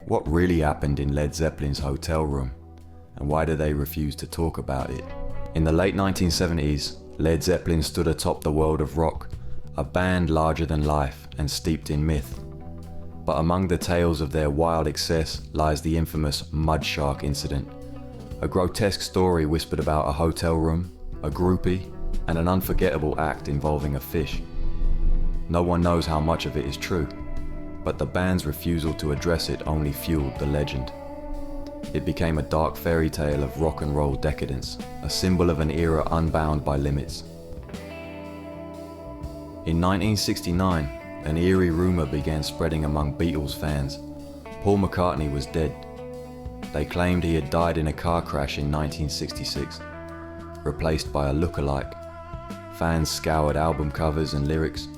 What really happened in Led Zeppelin's hotel room, and why do they refuse to talk about it? In the late 1970s, Led Zeppelin stood atop the world of rock, a band larger than life and steeped in myth. But among the tales of their wild excess lies the infamous Mud Shark incident, a grotesque story whispered about a hotel room, a groupie, and an unforgettable act involving a fish. No one knows how much of it is true, but the band's refusal to address it only fueled the legend. It became a dark fairy tale of rock and roll decadence, a symbol of an era unbound by limits. In 1969, an eerie rumor began spreading among Beatles fans. Paul McCartney was dead. They claimed he had died in a car crash in 1966, replaced by a look-alike. Fans scoured album covers and lyrics,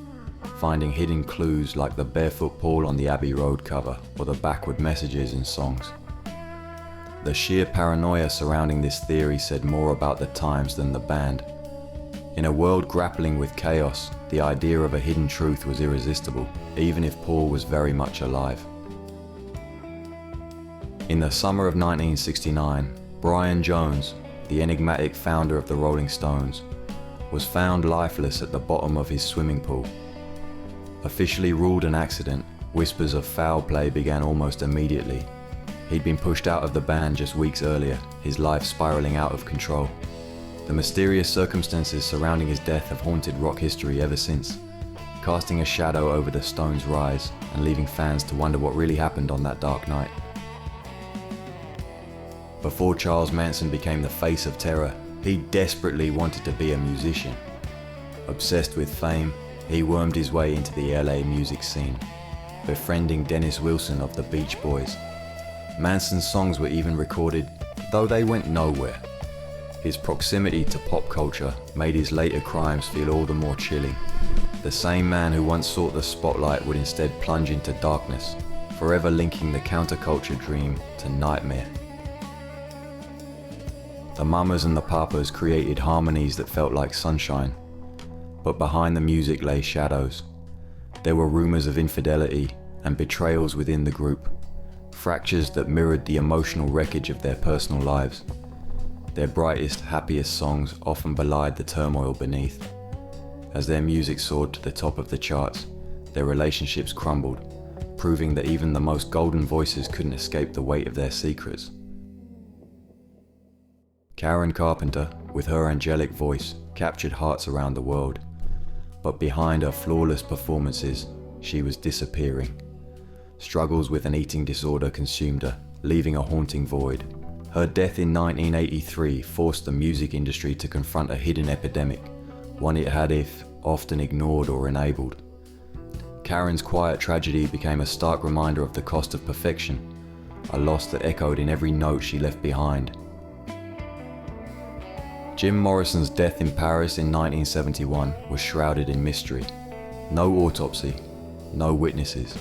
finding hidden clues like the barefoot Paul on the Abbey Road cover or the backward messages in songs. The sheer paranoia surrounding this theory said more about the times than the band. In a world grappling with chaos, the idea of a hidden truth was irresistible, even if Paul was very much alive. In the summer of 1969, Brian Jones, the enigmatic founder of the Rolling Stones, was found lifeless at the bottom of his swimming pool. Officially ruled an accident, whispers of foul play began almost immediately. He'd been pushed out of the band just weeks earlier, his life spiraling out of control. The mysterious circumstances surrounding his death have haunted rock history ever since, casting a shadow over the Stones' rise and leaving fans to wonder what really happened on that dark night. Before Charles Manson became the face of terror, he desperately wanted to be a musician. Obsessed with fame, he wormed his way into the LA music scene, befriending Dennis Wilson of the Beach Boys. Manson's songs were even recorded, though they went nowhere. His proximity to pop culture made his later crimes feel all the more chilling. The same man who once sought the spotlight would instead plunge into darkness, forever linking the counterculture dream to nightmare. The Mamas and the Papas created harmonies that felt like sunshine, but behind the music lay shadows. There were rumors of infidelity and betrayals within the group, fractures that mirrored the emotional wreckage of their personal lives. Their brightest, happiest songs often belied the turmoil beneath. As their music soared to the top of the charts, their relationships crumbled, proving that even the most golden voices couldn't escape the weight of their secrets. Karen Carpenter, with her angelic voice, captured hearts around the world. But behind her flawless performances, she was disappearing. Struggles with an eating disorder consumed her, leaving a haunting void. Her death in 1983 forced the music industry to confront a hidden epidemic, one it had if often ignored or enabled. Karen's quiet tragedy became a stark reminder of the cost of perfection, a loss that echoed in every note she left behind. Jim Morrison's death in Paris in 1971 was shrouded in mystery. No autopsy, no witnesses.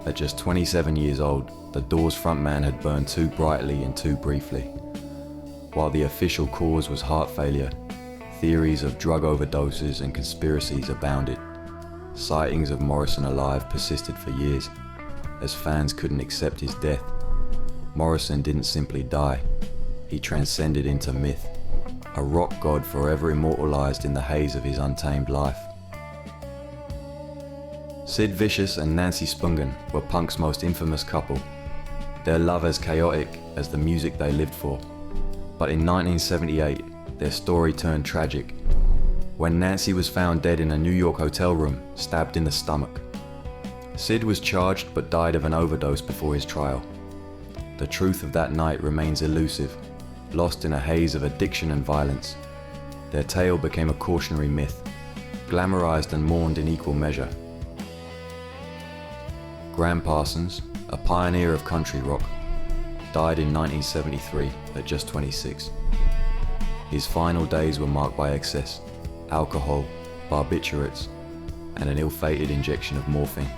At just 27 years old, the Doors frontman had burned too brightly and too briefly. While the official cause was heart failure, theories of drug overdoses and conspiracies abounded. Sightings of Morrison alive persisted for years, as fans couldn't accept his death. Morrison didn't simply die, he transcended into myth, a rock god forever immortalized in the haze of his untamed life. Sid Vicious and Nancy Spungen were punk's most infamous couple, their love as chaotic as the music they lived for. But in 1978, their story turned tragic, when Nancy was found dead in a New York hotel room, stabbed in the stomach. Sid was charged but died of an overdose before his trial. The truth of that night remains elusive, lost in a haze of addiction and violence. Their tale became a cautionary myth, glamorized and mourned in equal measure. Graham Parsons, a pioneer of country rock, died in 1973 at just 26. His final days were marked by excess, alcohol, barbiturates, and an ill-fated injection of morphine.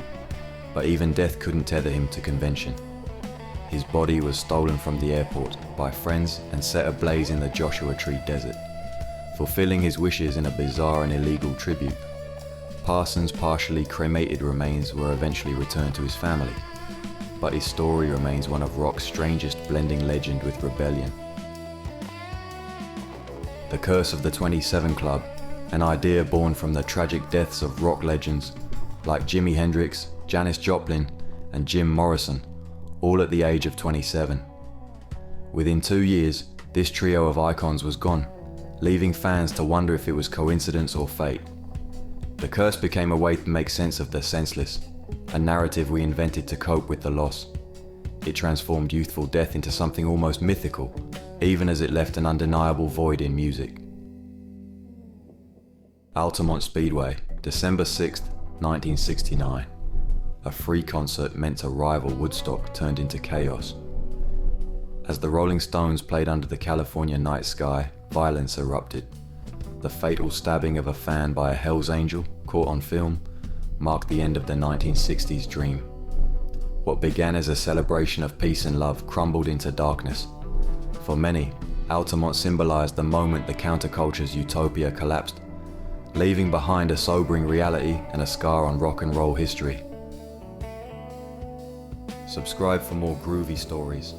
But even death couldn't tether him to convention. His body was stolen from the airport by friends and set ablaze in the Joshua Tree Desert. Fulfilling his wishes in a bizarre and illegal tribute, Parsons' partially cremated remains were eventually returned to his family. but his story remains one of rock's strangest, blending legend with rebellion. The Curse of the 27 Club, an idea born from the tragic deaths of rock legends like Jimi Hendrix, Janis Joplin, and Jim Morrison, all at the age of 27. Within 2 years, this trio of icons was gone, leaving fans to wonder if it was coincidence or fate. The curse became a way to make sense of the senseless, a narrative we invented to cope with the loss. It transformed youthful death into something almost mythical, even as it left an undeniable void in music. Altamont Speedway, December 6, 1969. A free concert meant to rival Woodstock turned into chaos. As the Rolling Stones played under the California night sky, violence erupted. The fatal stabbing of a fan by a Hells Angel, caught on film, marked the end of the 1960s dream. What began as a celebration of peace and love crumbled into darkness. For many, Altamont symbolized the moment the counterculture's utopia collapsed, leaving behind a sobering reality and a scar on rock and roll history. Subscribe for more groovy stories.